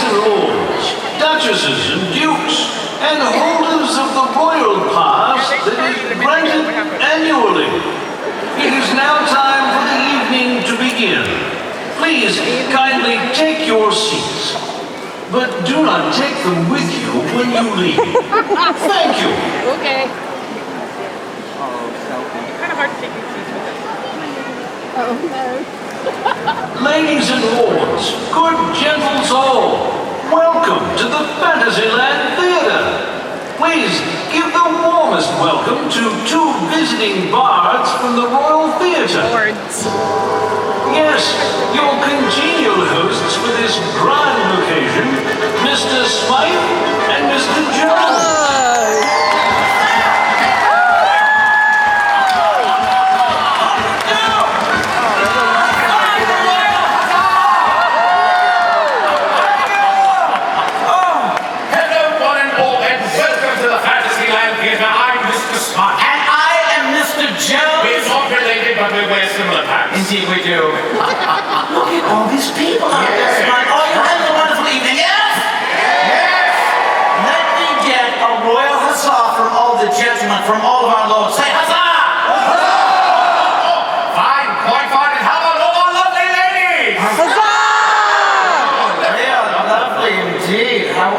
and lords, duchesses and dukes, and holders of the royal pass that is granted annually. It is now time for the evening to begin. Please kindly take your seats, but do not take them with you when you leave. Thank you. Okay. It's kind of hard to take your seats with us. Oh no. Ladies and lords, good gentles all, welcome to the Fantasyland Theater. Please give the warmest welcome to two visiting bards from the Royal Theater. Yes, your congenial hosts for this grand occasion, Mr. Smythe and Mr. Jones. Indeed we do. Look at all these people out there. Oh, you're having a wonderful evening, yes? Yes! Let me get a royal huzzah from all the gentlemen, from all of our lords. Say huzzah! Huzzah! Fine, quite fine. And how about all our lovely ladies? Huzzah! They are lovely indeed. How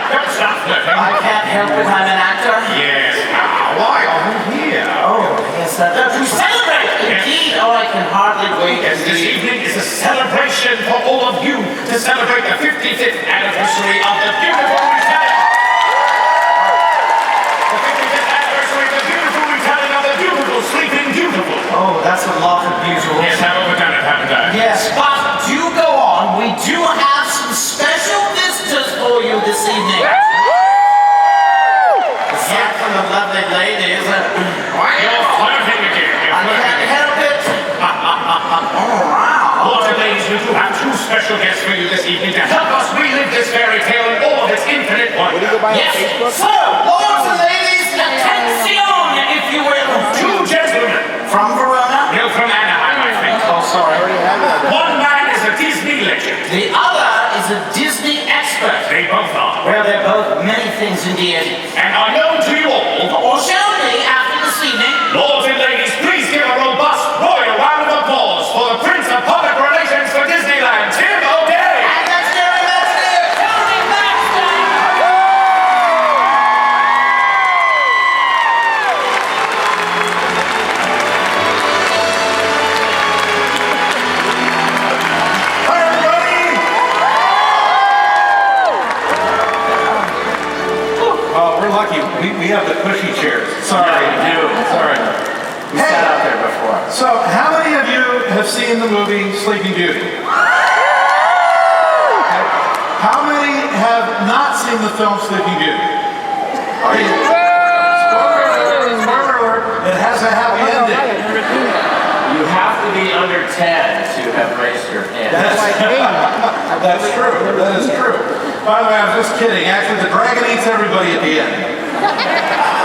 Good stuff, I can't help it, I'm an actor. Yes. Why are we here? Oh, yes, to celebrate, indeed. Oh, I can hardly wait. Yes, this evening is a celebration for all of you to celebrate the 55th anniversary of the beautiful retelling. The 55th anniversary of the beautiful retelling of the beautiful Sleeping Beautiful. Oh, that's a lot of beautiful. Yes, I've overdone it, haven't I? Yes, but do go on. We do have some special visitors for you this evening. Aside from the lovely ladies. You're flirting again. I can't help it. Oh, wow. Lords and ladies, we do have two special guests for you this evening to help us relive this fairy tale in all of its infinite wonder. Yes. So, lords and ladies, attention, if you will. Two gentlemen. From Verona? No, from Anaheim, I think. Oh, sorry. One man is a Disney legend. The other is a Disney expert. They both are. Well, they're both many things indeed. And are known to you all. Or shall we, after this evening? Lords and ladies, please give a robust royal round of applause for the Prince of Public Relations for Disneyland, Tim ODay. And that's very much there, Tony Baxter. Hi, everybody. Oh, we're lucky. We have the cushy chairs. Sorry. Yeah, we do. Sorry. We sat out there before. So, how many of you have seen the movie Sleeping Beauty? Okay. How many have not seen the film Sleeping Beauty? Are you? Spoiler alert. It has a happy ending. You have to be under 10 to have raised your hand. That's true. That is true. By the way, I was just kidding. Actually, the dragon eats everybody at the end.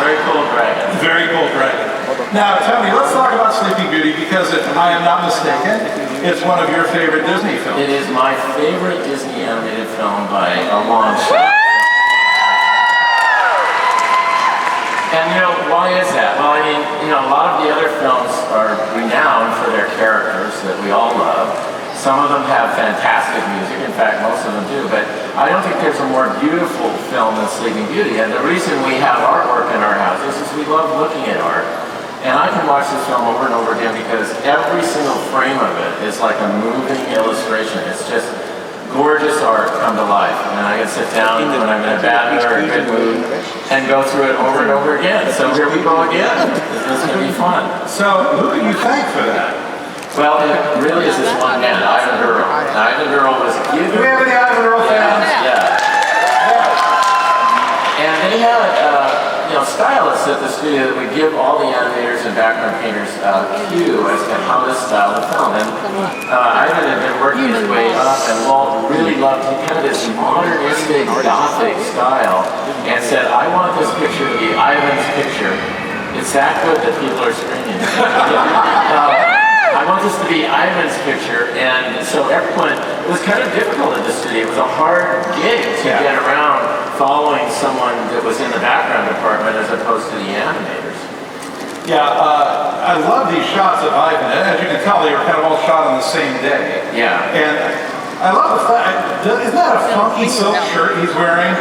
Very cool dragon. Very cool dragon. Now, Tony, let's talk about Sleeping Beauty because if I am not mistaken, it's one of your favorite Disney films. It is my favorite Disney animated film by a long shot. And why is that? Well, I mean, a lot of the other films are renowned for their characters that we all love. Some of them have fantastic music, in fact, most of them do, but I don't think there's a more beautiful film than Sleeping Beauty. And the reason we have artwork in our houses is we love looking at art. And I can watch this film over and over again because every single frame of it is like a moving illustration. It's just gorgeous art come to life. And I can sit down when I'm in a bad mood or a good mood and go through it over and over again. So here we go again. This is going to be fun. So who do you thank for that? Well, it really is this one man, Ivan Earl. Ivan Earl was given... Do we have any Ivan Earl fans? Yeah. And they had stylists at the studio that would give all the animators and background painters a cue as to how to style the film. And Ivan had been working his way up, and Walt really loved kind of this modernistic, gothic style, and said, I want this picture to be Ivan's picture. It's that good that people are screaming. I want this to be Ivan's picture, and so everyone it was kind of difficult in the studio. It was a hard gig to get around following someone that was in the background department as opposed to the animators. Yeah, I love these shots of Ivan. As you can tell, they were kind of all shot on the same day. Yeah. And I love the fact, isn't that a funky silk shirt he's wearing?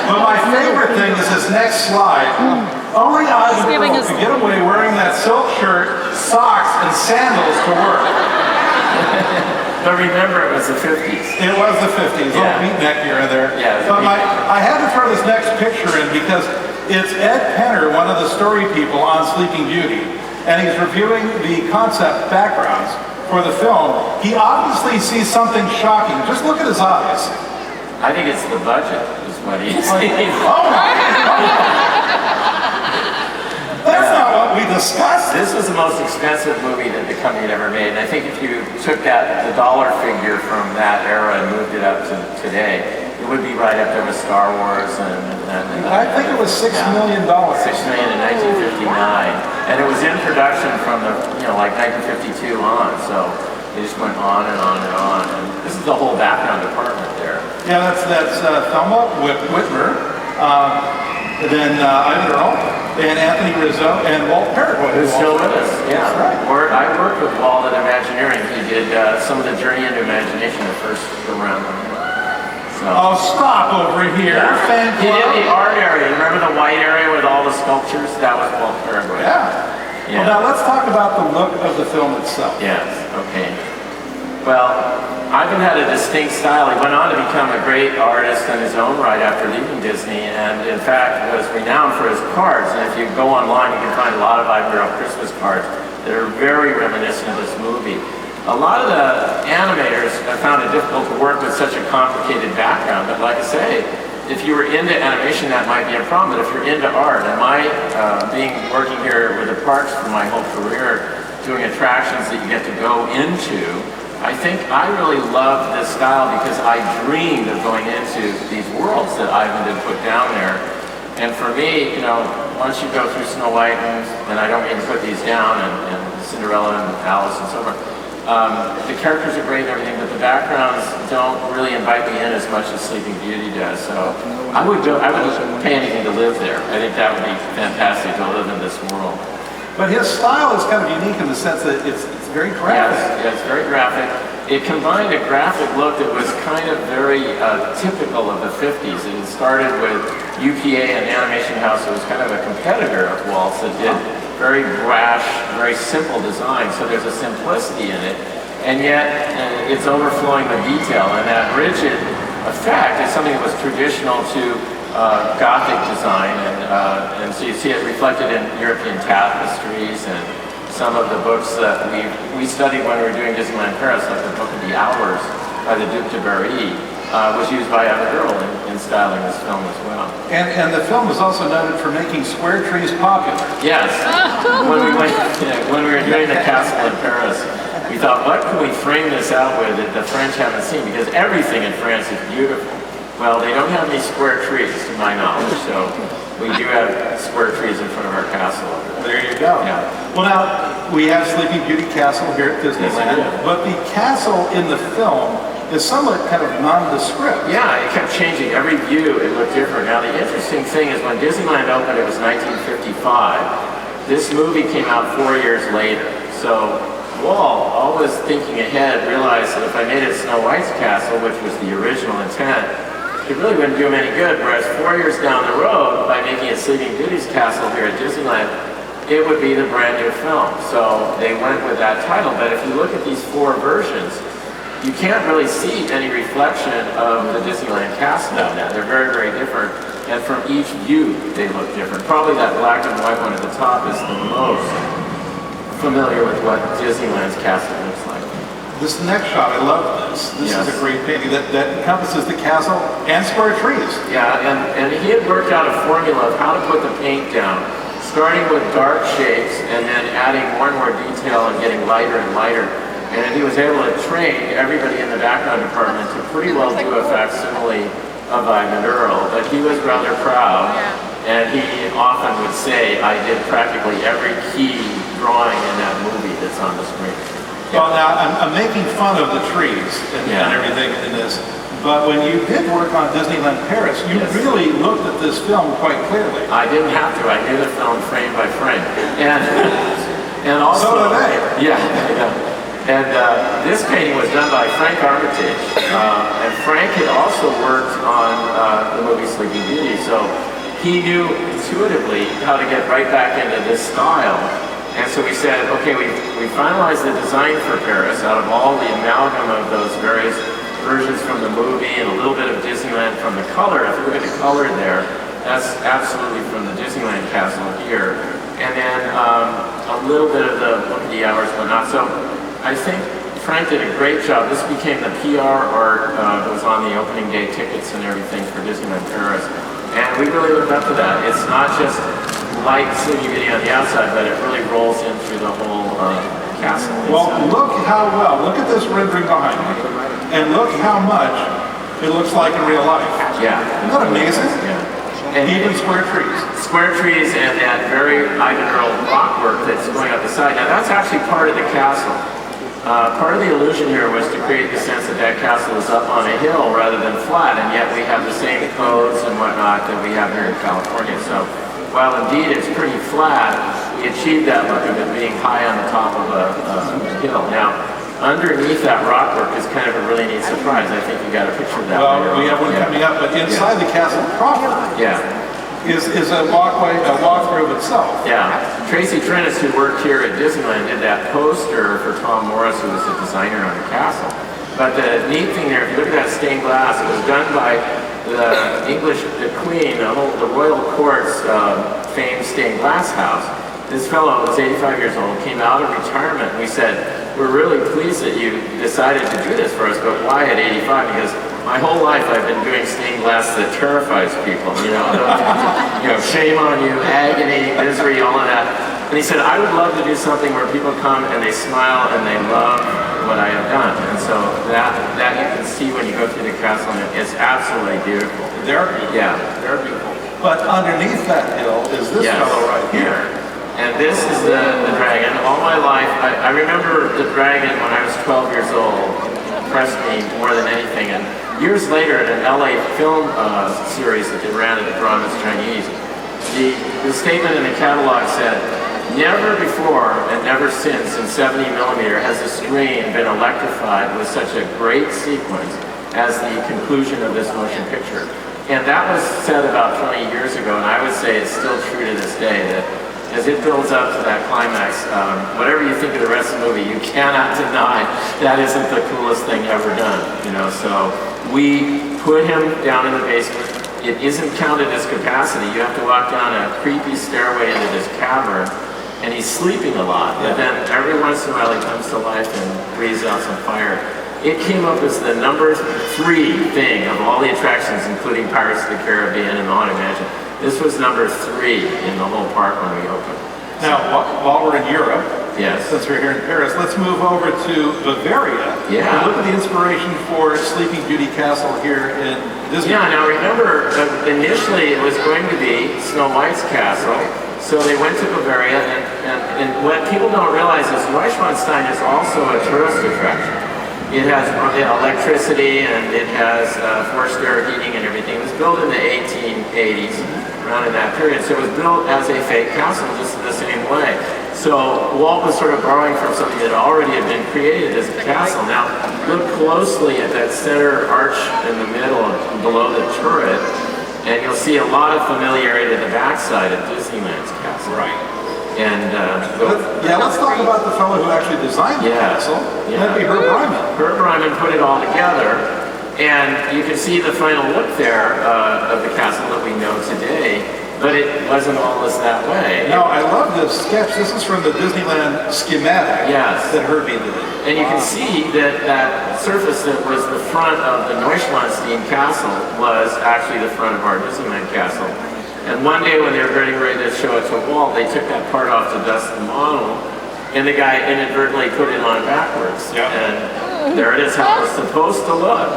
But my favorite thing is this next slide. Only Ivan could get away wearing that silk shirt, socks, and sandals to work. But remember, it was the 50s. It was the 50s, little beatnik here and there. Yeah, but I had to throw this next picture in because it's Ed Penner, one of the story people on Sleeping Beauty, and he's reviewing the concept backgrounds for the film. He obviously sees something shocking. Just look at his eyes. I think it's the budget is what he's saying. Oh my That's not what we discussed. This was the most expensive movie that the company had ever made, and I think if you took the dollar figure from that era and moved it up to today, it would be right up there with Star Wars and I think it was $6 million. $6 million in 1959, and it was in production from like 1952 on. So they just went on and on and on. And this is the whole background department there. Yeah, that's Thelma Whitmer, then Ivan Earl, and Anthony Rizzo, and Walt Paraguay. Who's still with us? Yeah, that's right. I worked with Walt at Imagineering. He did some of the Journey into Imagination the first go round. So. Oh, stop over here. Yeah. He did the art area. Remember the white area with all the sculptures? That was Walt Paraguay. Yeah. Well, now let's talk about the look of the film itself. Yes, okay. Well, Ivan had a distinct style. He went on to become a great artist in his own right after leaving Disney, and in fact was renowned for his cards. And if you go online, you can find a lot of Ivan Earl Christmas cards that are very reminiscent of this movie. A lot of the animators found it difficult to work with such a complicated background, but like I say, if you were into animation, that might be a problem. But if you're into art, and working here with the parks for my whole career, doing attractions that you get to go into, I think I really loved this style because I dreamed of going into these worlds that Ivan had put down there. And for me, once you go through Snow White, and I don't mean to put these down, and Cinderella and Alice and so forth, the characters are great and everything, but the backgrounds don't really invite me in as much as Sleeping Beauty does. So I would pay anything to live there. I think that would be fantastic to live in this world. But his style is kind of unique in the sense that it's very graphic. Yes, it's very graphic. It combined a graphic look that was kind of very typical of the 50s. It started with UPA, an animation house that was kind of a competitor of Walt's that did very brash, very simple design. So there's a simplicity in it, and yet it's overflowing with detail. And that rigid effect is something that was traditional to Gothic design, and so you see it reflected in European tapestries and some of the books that we studied when we were doing Disneyland Paris, like the Book of the Hours by the Duc de Berry, was used by Ivan Earl in styling this film as well. And the film was also noted for making square trees popular. Yes. When we were doing the castle in Paris, we thought, what can we frame this out with that the French haven't seen? Because everything in France is beautiful. Well, they don't have any square trees, to my knowledge, so we do have square trees in front of our castle. There you go. Yeah. Well, now, we have Sleeping Beauty Castle here at Disneyland, but the castle in the film is somewhat kind of nondescript. Yeah, it kept changing. Every view, it looked different. Now, the interesting thing is when Disneyland opened, it was 1955. This movie came out 4 years later. So Walt, always thinking ahead, realized that if I made it Snow White's castle, which was the original intent, it really wouldn't do him any good. Whereas 4 years down the road, by making it Sleeping Beauty's castle here at Disneyland, it would be the brand new film. So they went with that title. But if you look at these 4 versions, you can't really see any reflection of the Disneyland castle in that. They're very, very different. And from each view, they look different. Probably that black and white one at the top is the most familiar with what Disneyland's castle looks like. This next shot, I love this. This is a great painting that encompasses the castle and square trees. Yeah, and he had worked out a formula of how to put the paint down, starting with dark shapes and then adding more and more detail and getting lighter and lighter. And he was able to train everybody in the background department to pretty well do a facsimile of Ivan Earl, but he was rather proud, and he often would say, I did practically every key drawing in that movie that's on the screen. Well, now, I'm making fun of the trees and everything in this, but when you did work on Disneyland Paris, you really looked at this film quite clearly. I didn't have to. I knew the film frame by frame. And also... So did I. Yeah. And this painting was done by Frank Armitage. And Frank had also worked on the movie Sleeping Beauty, so he knew intuitively how to get right back into this style. And so we said, okay, we finalized the design for Paris out of all the amalgam of those various versions from the movie and a little bit of Disneyland from the color. If you look at the color there, that's absolutely from the Disneyland castle here. And then a little bit of the Book of the Hours, but not. So I think Frank did a great job. This became the PR art that was on the opening day tickets and everything for Disneyland Paris. And we really lived up to that. It's not just like Sleeping Beauty on the outside, but it really rolls in through the whole castle. Well, look at this rendering behind me, and look how much it looks like in real life. Yeah. Isn't that amazing? Yeah. And even square trees. Square trees and that very Ivan Earl rockwork that's going up the side. Now that's actually part of the castle. Part of the illusion here was to create the sense that that castle is up on a hill rather than flat, and yet we have the same codes and whatnot that we have here in California. So while indeed it's pretty flat, we achieved that look of it being high on the top of a hill. Now, underneath that rockwork is kind of a really neat surprise. I think you got a picture of that. Well, we have one coming up, but inside the castle proper is a walkthrough of itself. Yeah. Tracy Trennis, who worked here at Disneyland, did that poster for Tom Morris, who was the designer on the castle. But the neat thing there, if you look at that stained glass, it was done by the Queen, the royal court's famed stained glass house. This fellow was 85 years old, came out of retirement, and we said, we're really pleased that you decided to do this for us, but why at 85? Because my whole life I've been doing stained glass that terrifies people, shame on you, agony, misery, all of that. And he said, I would love to do something where people come and they smile and they love what I have done. And so that you can see when you go through the castle, and it's absolutely beautiful. They're beautiful. Yeah, they're beautiful. But underneath that hill is this fellow right here. And this is the dragon. All my life, I remember the dragon when I was 12 years old. It impressed me more than anything. And years later, in an LA film series that they ran at the Dramas Chinese, the statement in the catalog said, never before and never since in 70 millimeter has the screen been electrified with such a great sequence as the conclusion of this motion picture. And that was said about 20 years ago, and I would say it's still true to this day, that as it builds up to that climax, whatever you think of the rest of the movie, you cannot deny that isn't the coolest thing ever done. So we put him down in the basement. It isn't counted as capacity. You have to walk down a creepy stairway into this cavern, and he's sleeping a lot. But then every once in a while he comes to life and breathes out some fire. It came up as the number 3 thing of all the attractions, including Pirates of the Caribbean and the Haunted Mansion. This was number 3 in the whole park when we opened. Now, while we're in Europe, yes, since we're here in Paris, let's move over to Bavaria. Yeah. And look at the inspiration for Sleeping Beauty Castle here in Disney. Yeah, now remember, initially it was going to be Snow White's castle, so they went to Bavaria, and what people don't realize is Neuschwanstein is also a tourist attraction. It has electricity and it has forced air heating and everything. It was built in the 1880s, around in that period. So it was built as a fake castle, just in the same way. So Walt was sort of borrowing from something that already had been created as a castle. Now, look closely at that center arch in the middle, below the turret, and you'll see a lot of familiarity to the backside of Disneyland's castle. Right. And let's talk about the fellow who actually designed the castle. That'd be Herb Ryman. Herb Ryman put it all together, and you can see the final look there of the castle that we know today, but it wasn't always that way. No, I love this sketch. This is from the Disneyland schematic that Herbie did. And you can see that that surface that was the front of the Neuschwanstein castle was actually the front of our Disneyland castle. And one day when they were getting ready to show it to Walt, they took that part off to dust the model, and the guy inadvertently put it on backwards. And there it is how it was supposed to look.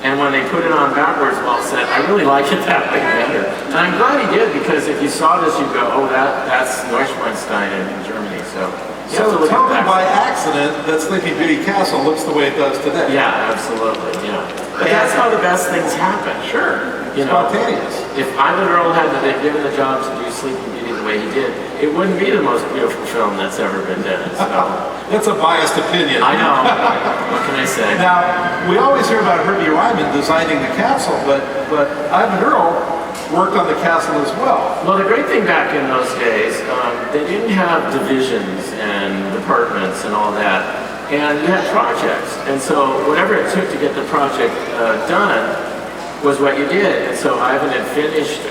And when they put it on backwards, Walt said, I really like it that way better. And I'm glad he did, because if you saw this, you'd go, oh, that's Neuschwanstein in Germany. So You have to So look at totally Baxter. by accident, that Sleeping Beauty Castle looks the way it does today. Yeah, absolutely, yeah. But that's how the best things happen. Sure. You know, Spontaneous. if Ivan Earl hadn't been given the job to do Sleeping Beauty the way he did, it wouldn't be the most beautiful film that's ever been done. So That's a biased opinion. I know. What can I say? Now, we always hear about Herbie Ryman designing the castle, but Ivan Earl worked on the castle as well. Well, the great thing back in those days, they didn't have divisions and departments and all that, and you had projects. And so whatever it took to get the project done was what you did. And so Ivan had finished,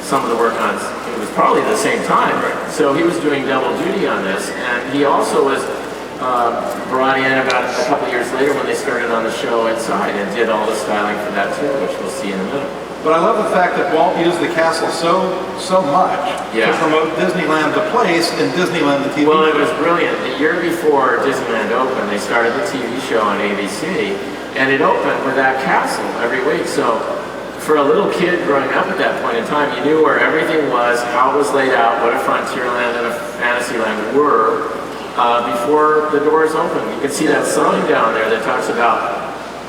some of the work on, it was probably the same time. So he was doing double duty on this, and he also was brought in about a couple years later when they started on the show inside and did all the styling for that too, which we'll see in a minute. But I love the fact that Walt used the castle so much Yeah. to promote Disneyland the place and Disneyland the TV. Well, it was brilliant. The year before Disneyland opened, they started the TV show on ABC, and it opened with that castle every week. So for a little kid growing up at that point in time, you knew where everything was, how it was laid out, what a Frontierland and a Fantasyland were before the doors opened. You can see that sign down there that talks about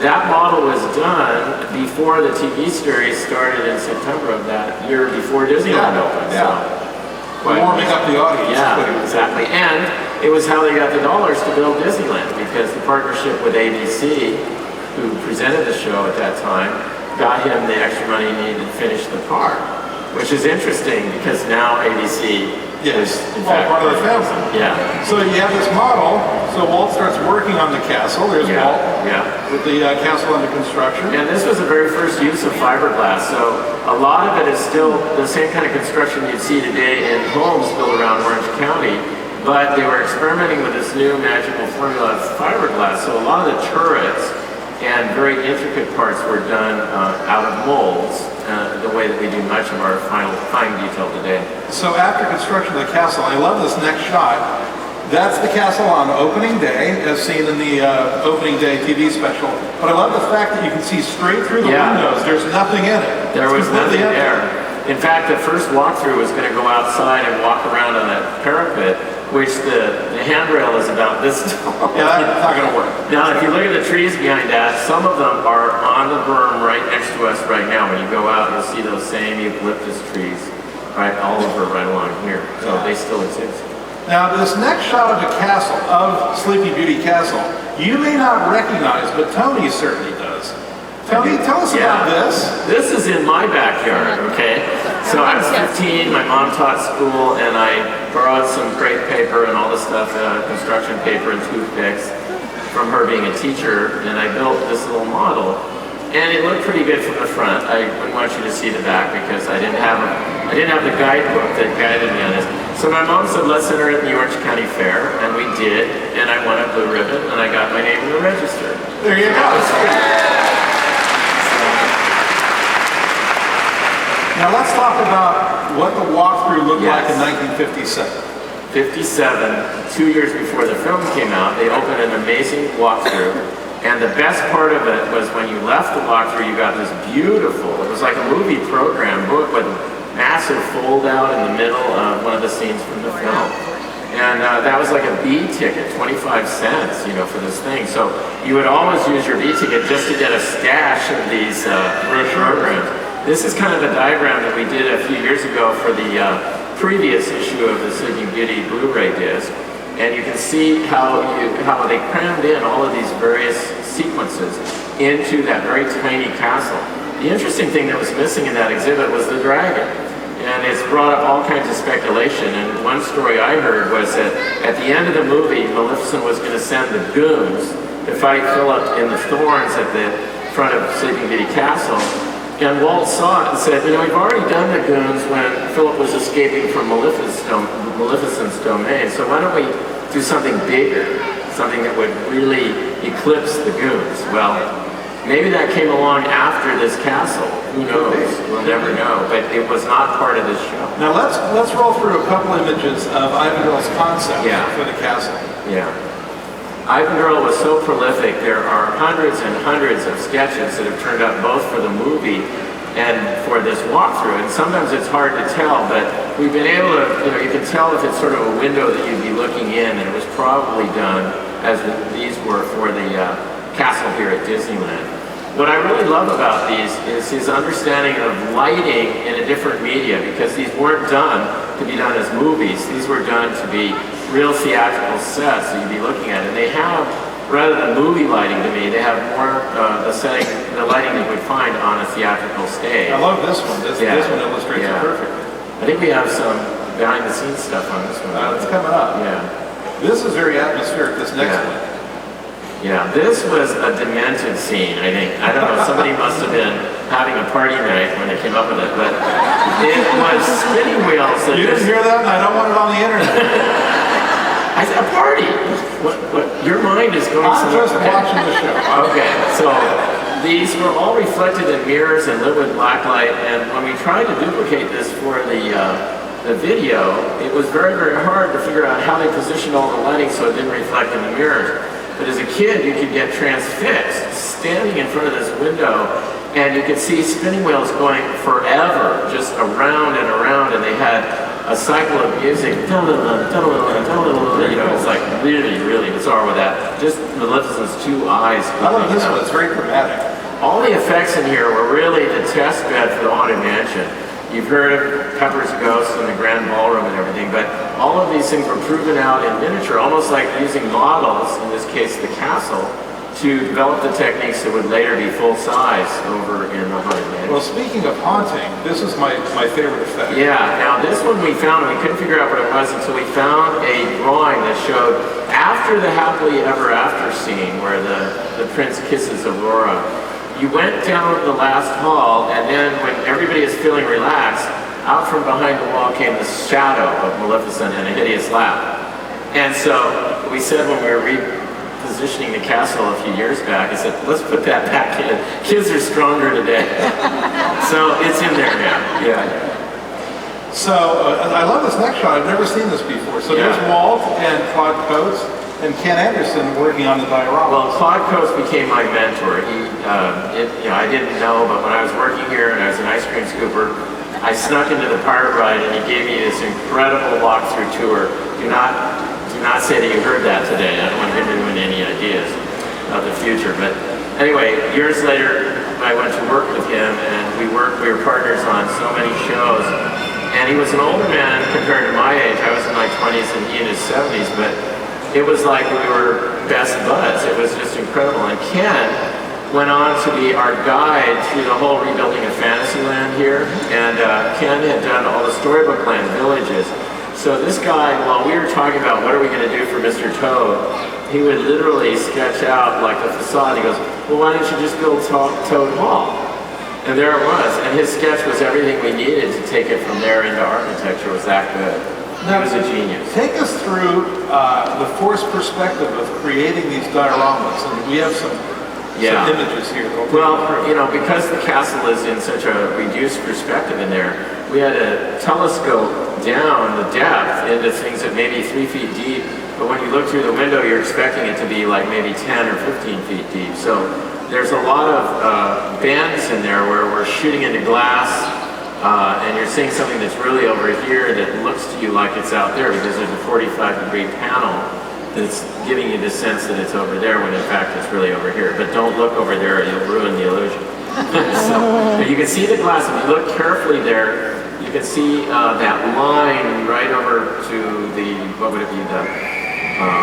that model was done before the TV series started in September of that year before Disneyland opened. Yeah. So, Warming up the audience. yeah, exactly. And it was how they got the dollars to build Disneyland, because the partnership with ABC, who presented the show at that time, got him the extra money he needed to finish the park, which is interesting because now ABC Yes, is in all fact part of the family. Yeah. So you have this model, so Walt starts working on the castle. There's Yeah, Walt yeah. with the castle under construction. And this was the very first use of fiberglass, so a lot of it is still the same kind of construction you'd see today in homes built around Orange County, but they were experimenting with this new magical formula of fiberglass, so a lot of the turrets and very intricate parts were done out of molds, the way that we do much of our fine detail today. So after construction of the castle, I love this next shot. That's the castle on opening day, as seen in the opening day TV special. But I love the fact that you can see straight through the Yeah. windows. There's nothing in it. There It's was completely nothing empty. there. In fact, the first walkthrough was going to go outside and walk around on that parapet, which the handrail is about this tall. Yeah, that's not going to work. Now, if you look at the trees behind that, some of them are on the berm right next to us right now. When you go out, you'll see those same eucalyptus trees right all over right along here. So they still exist. Now, this next shot of the castle, of Sleeping Beauty Castle, you may not recognize, but Tony certainly does. Tony, tell us about this. This is in my backyard, okay? So I was 15, my mom taught school, and I borrowed some crepe paper and all this stuff, construction paper and toothpicks from her being a teacher, and I built this little model. And it looked pretty good from the front. I wouldn't want you to see the back because I didn't have the guidebook that guided me on this. So my mom said, let's enter it in the Orange County Fair, and we did, and I won a blue ribbon, and I got my name in the register. There you go. Now let's talk about what the walkthrough looked like in 1957. 57, 2 years before the film came out, they opened an amazing walkthrough. And the best part of it was when you left the walkthrough, you got this beautiful, it was like a movie program book with massive fold out in the middle of one of the scenes from the film. And that was like a B ticket, 25 cents, for this thing. So you would always use your B ticket just to get a stash of these programs. This is kind of the diagram that we did a few years ago for the previous issue of the Sleeping Beauty Blu-ray disc. And you can see how they crammed in all of these various sequences into that very tiny castle. The interesting thing that was missing in that exhibit was the dragon. And it's brought up all kinds of speculation. And one story I heard was that at the end of the movie, Maleficent was going to send the goons to fight Philip in the thorns at the front of Sleeping Beauty Castle. And Walt saw it and said, we've already done the goons when Philip was escaping from Maleficent's domain, so why don't we do something bigger, something that would really eclipse the goons? Well, maybe that came along after this castle. Who knows? We'll never know. But it was not part of this show. Now let's roll through a couple images of Ivan Earl's concept for the castle. Yeah. Ivan Earl was so prolific, there are hundreds and hundreds of sketches that have turned out both for the movie and for this walkthrough. And sometimes it's hard to tell, but we've been able to, you can tell if it's sort of a window that you'd be looking in, and it was probably done as these were for the castle here at Disneyland. What I really love about these is his understanding of lighting in a different media, because these weren't done to be done as movies. These were done to be real theatrical sets that you'd be looking at. And they have, rather than movie lighting to me, they have more the lighting that you would find on a theatrical stage. I love this one. This one illustrates it perfectly. I think we have some behind the scenes stuff on this one. It's coming up. Yeah. This is very atmospheric, this next one. Yeah, this was a demented scene, I think. I don't know, somebody must have been having a party night when they came up with it, but it was spinning wheels. You didn't hear that, and I don't want it on the internet. I said, a party? What? Your mind is going I'm somewhere. just watching the show. Okay, so these were all reflected in mirrors and lit with black light, and when we tried to duplicate this for the video, it was very, very hard to figure out how they positioned all the lighting so it didn't reflect in the mirrors. But as a kid, you could get transfixed, standing in front of this window, and you could see spinning wheels going forever, just around and around, and they had a cycle of music, it's like really, really bizarre with that. Just Maleficent's two eyes. I love this one, it's very dramatic. All the effects in here were really the test bed for the Haunted Mansion. You've heard of Pepper's Ghost and the Grand Ballroom and everything, but all of these things were proven out in miniature, almost like using models, in this case the castle, to develop the techniques that would later be full size over in the Haunted Mansion. Well, speaking of haunting, this is my favorite effect. Yeah, now this one we found, and we couldn't figure out what it was until we found a drawing that showed after the happily ever after scene where the prince kisses Aurora. You went down the last hall, and then when everybody is feeling relaxed, out from behind the wall came the shadow of Maleficent and a hideous laugh. And so we said when we were repositioning the castle a few years back, I said, let's put that back in. Kids are stronger today. So it's in there now. Yeah. So I love this next shot. I've never seen this before. So there's Walt and Claude Coates and Ken Anderson working on the diorama. Well, Claude Coates became my mentor. I didn't know, but when I was working here and I was an ice cream scooper, I snuck into the pirate ride and he gave me this incredible walkthrough tour. Do not say that you heard that today. I don't want to give anyone any ideas of the future. But anyway, years later, I went to work with him and we were partners on so many shows. And he was an older man compared to my age. I was in my 20s and he in his 70s, but it was like we were best buds. It was just incredible. And Ken went on to be our guide through the whole rebuilding of Fantasyland here. And Ken had done all the storybook land villages. So this guy, while we were talking about what are we going to do for Mr. Toad, he would literally sketch out like a facade. He goes, well, why don't you just build Toad Hall? And there it was. And his sketch was everything we needed to take it from there into architecture. It was that good. He was a genius. Take us through the forced perspective of creating these dioramas. And we have some images here. Well, because the castle is in such a reduced perspective in there, we had to telescope down the depth into things that may be 3 feet deep, but when you look through the window, you're expecting it to be like maybe 10 or 15 feet deep. So there's a lot of bends in there where we're shooting into glass, and you're seeing something that's really over here that looks to you like it's out there because there's a 45-degree panel that's giving you the sense that it's over there when in fact it's really over here. But don't look over there or you'll ruin the illusion. But you can see the glass. If you look carefully there, you can see that line right over to the, what would it be, the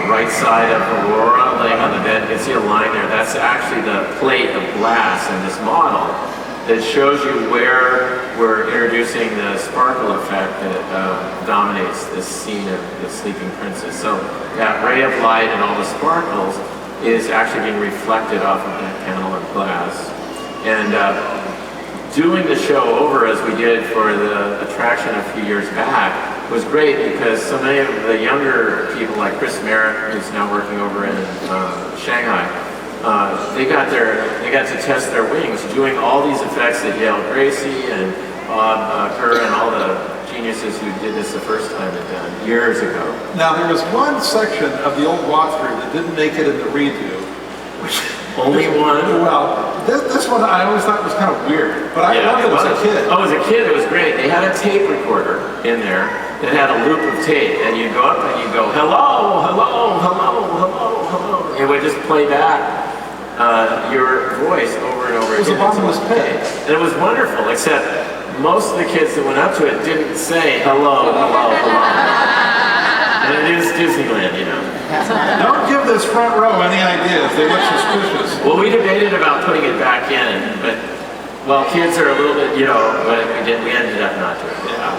right side of Aurora laying on the bed. You can see a line there. That's actually the plate of glass in this model that shows you where we're introducing the sparkle effect that dominates this scene of the sleeping princess. So that ray of light and all the sparkles is actually being reflected off of that panel of glass. And doing the show over as we did for the attraction a few years back was great because so many of the younger people like Chris Merritt, who's now working over in Shanghai, they got to test their wings doing all these effects that Yale Gracie and Bob Kerr and all the geniuses who did this the first time had done years ago. Now there was one section of the old walkthrough that didn't make it in the redo. Only one? Well, this one I always thought was kind of weird, but I loved it as a kid. Oh, as a kid, it was great. They had a tape recorder in there that had a loop of tape, and you'd go up and you'd go, hello, hello, hello, hello, hello. It would just play back your voice over and over again. It was a bottomless pit. And it was wonderful, except most of the kids that went up to it didn't say hello, hello, hello. And it is Disneyland, you know. Don't give this front row any ideas. They look suspicious. Well, we debated about putting it back in, but, well, kids are a little bit, you know, but we ended up not doing it. Yeah.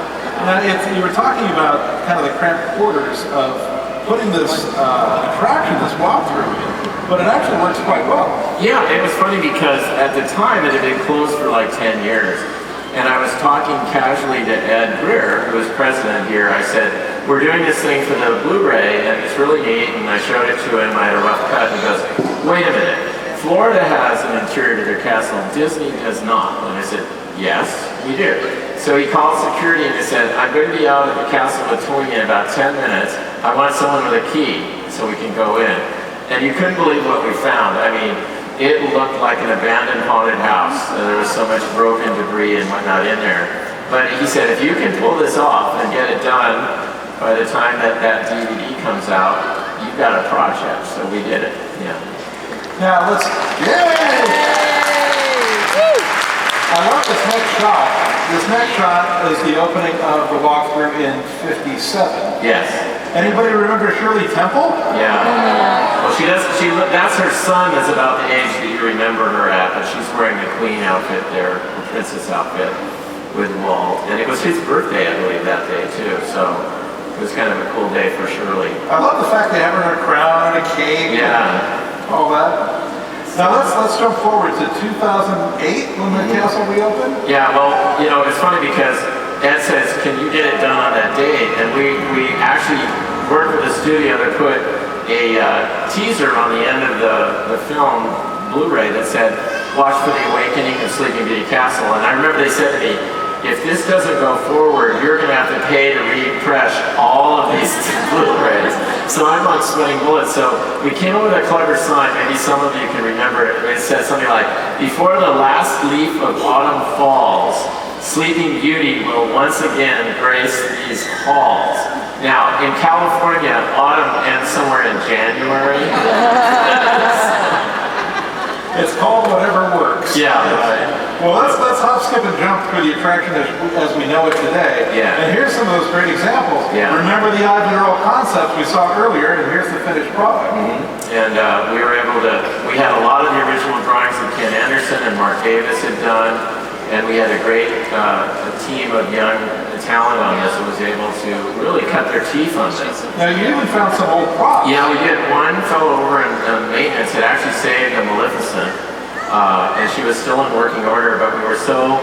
Now, you were talking about kind of the cramped quarters of putting this attraction, this walkthrough in, but it actually works quite well. Yeah, it was funny because at the time it had been closed for like 10 years. And I was talking casually to Ed Greer, who was president here. I said, we're doing this thing for the Blu-ray, and it's really neat. And I showed it to him. I had a rough cut, and he goes, wait a minute. Florida has an interior to their castle. Disney does not. And I said, yes, we do. So he called security and he said, I'm going to be out at the castle of Toy in about 10 minutes. I want someone with a key so we can go in. And you couldn't believe what we found. I mean, it looked like an abandoned haunted house. There was so much broken debris and whatnot in there. But he said, if you can pull this off and get it done by the time that DVD comes out, you've got a project. So we did it, yeah. Now let's, yay! I love this next shot. This next shot is the opening of the walkthrough in '57. Yes. Anybody remember Shirley Temple? Yeah. Well, that's her son that's about the age that you remember her at, but she's wearing the queen outfit there, the princess outfit with Walt. And it was his birthday, I believe, that day too. So it was kind of a cool day for Shirley. I love the fact they have her in a crown and a cape. Yeah. All that. Now let's jump forward to 2008 when the castle reopened. Yeah, well, you know, it's funny because Ed says, can you get it done on that date? And we actually worked with the studio to put a teaser on the end of the film Blu-ray that said, watch for the awakening of Sleeping Beauty Castle. And I remember they said to me, if this doesn't go forward, you're going to have to pay to refresh all of these Blu-rays. So I'm like sweating bullets. So we came up with a clever sign, maybe some of you can remember it. It says something like, before the last leaf of autumn falls, Sleeping Beauty will once again grace these halls. Now, in California, autumn ends somewhere in January. It's called Whatever Works. Yeah, right. Well, let's hop, skip, and jump through the attraction as we know it today. Yeah. And here's some of those great examples. Yeah. Remember the Ivan Earl concept we saw earlier, and here's the finished product. And we were able to, we had a lot of the original drawings that Ken Anderson and Mark Davis had done, and we had a great team of young talent on this that was able to really cut their teeth on this. Now, you even found some old props. Yeah, we did. One fellow over in maintenance had actually saved a Maleficent, and she was still in working order, but we were so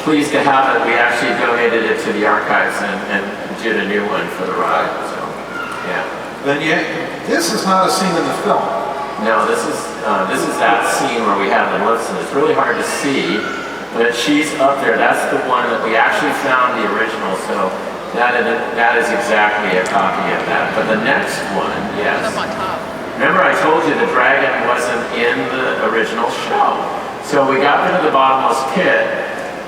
pleased to have it, we actually donated it to the archives and did a new one for the ride. So, yeah. Then this is not a scene in the film. No, this is that scene where we have the Maleficent. It's really hard to see, but she's up there. That's the one that we actually found the original, so that is exactly a copy of that. But the next one, yes. Remember I told you the dragon wasn't in the original show. So we got rid of the bottomless pit,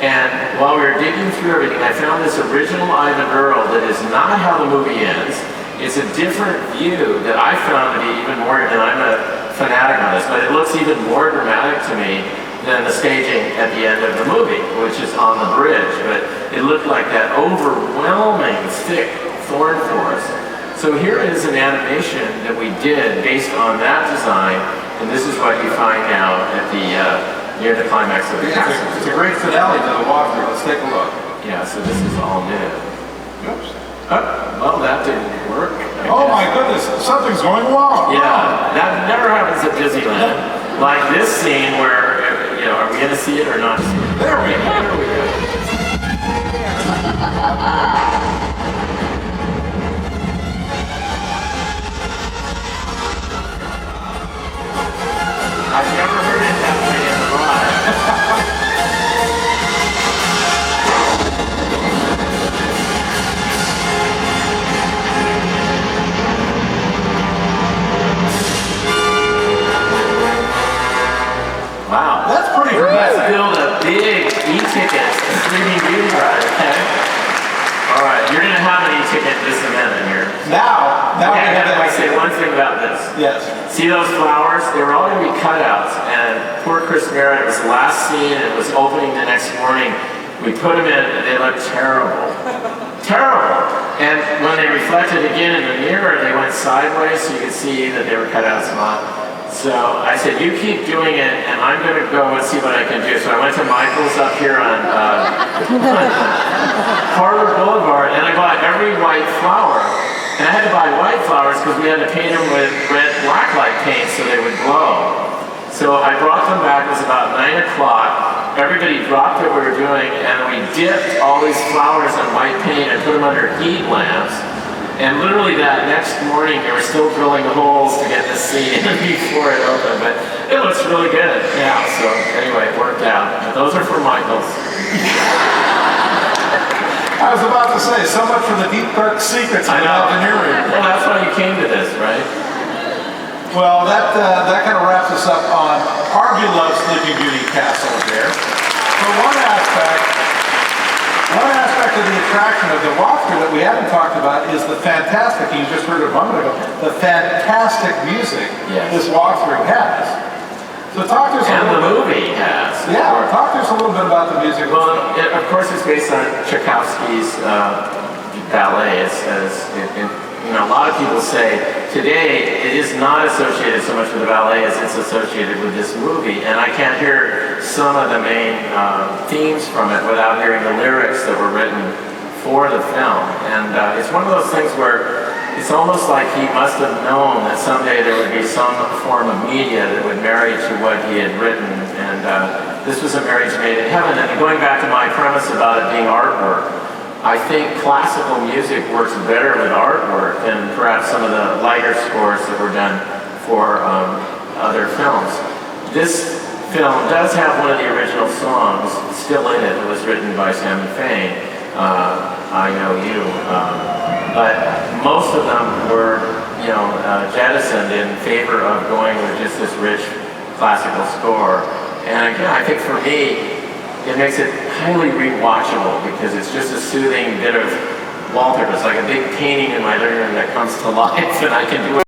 and while we were digging through everything, I found this original Ivan Earl that is not how the movie ends. It's a different view that I found to be even more, and I'm a fanatic on this, but it looks even more dramatic to me than the staging at the end of the movie, which is on the bridge. But it looked like that overwhelming thick thorn forest. So here is an animation that we did based on that design, and this is what you find now at the near the climax of the castle. It's a great finale to the walkthrough. Let's take a look. Yeah, so this is all new. Oops. Well, that didn't work. Oh my goodness, something's going wrong. Yeah, that never happens at Disneyland. Like this scene where, you know, are we going to see it or not? There we go. There we go. I've never heard it that way in the ride. Wow. That's Now Okay, we have I say one thing about this. Yes. See those flowers? They were all going to be cutouts, and poor Chris Merritt, it was the last scene, and it was opening the next morning. We put them in, and they looked terrible. Terrible! And when they reflected again in the mirror, they went sideways, so you could see that they were cutouts a lot. So I said, you keep doing it, and I'm going to go and see what I can do. So I went to Michael's up here on Harvard Boulevard, and I bought every white flower. And I had to buy white flowers because we had to paint them with red blacklight paint so they would glow. So I brought them back, it was about 9 o'clock. Everybody dropped what we were doing, and we dipped all these flowers in white paint and put them under heat lamps. And literally that next morning, they were still drilling holes to get this scene before it opened, but it looks really good. Yeah, so anyway, it worked out. But those are for Michael's. I was about to say, so much for the deep, dark secrets of Imagineering. Well, that's why you came to this, right? Well, that kind of wraps us up on our beloved Sleeping Beauty castle there. So one aspect of the attraction of the walkthrough that we haven't talked about is the fantastic, you just heard a moment ago, the fantastic music this walkthrough has. So talk to us and a little the movie has. Yeah, talk to us a little bit about the music. Well, of course, it's based on Tchaikovsky's ballet. A lot of people say today it is not associated so much with the ballet as it's associated with this movie, and I can't hear some of the main themes from it without hearing the lyrics that were written for the film. And it's one of those things where it's almost like he must have known that someday there would be some form of media that would marry to what he had written, and this was a marriage made in heaven. And going back to my premise about it being artwork, I think classical music works better with artwork than perhaps some of the lighter scores that were done for other films. This film does have one of the original songs still in it. It was written by Sam Fain, I Know You. But most of them were, jettisoned in favor of going with just this rich classical score. And again, I think for me, it makes it highly rewatchable because it's just a soothing bit of Walter. It's like a big painting in my living room that comes to life, and I can do it.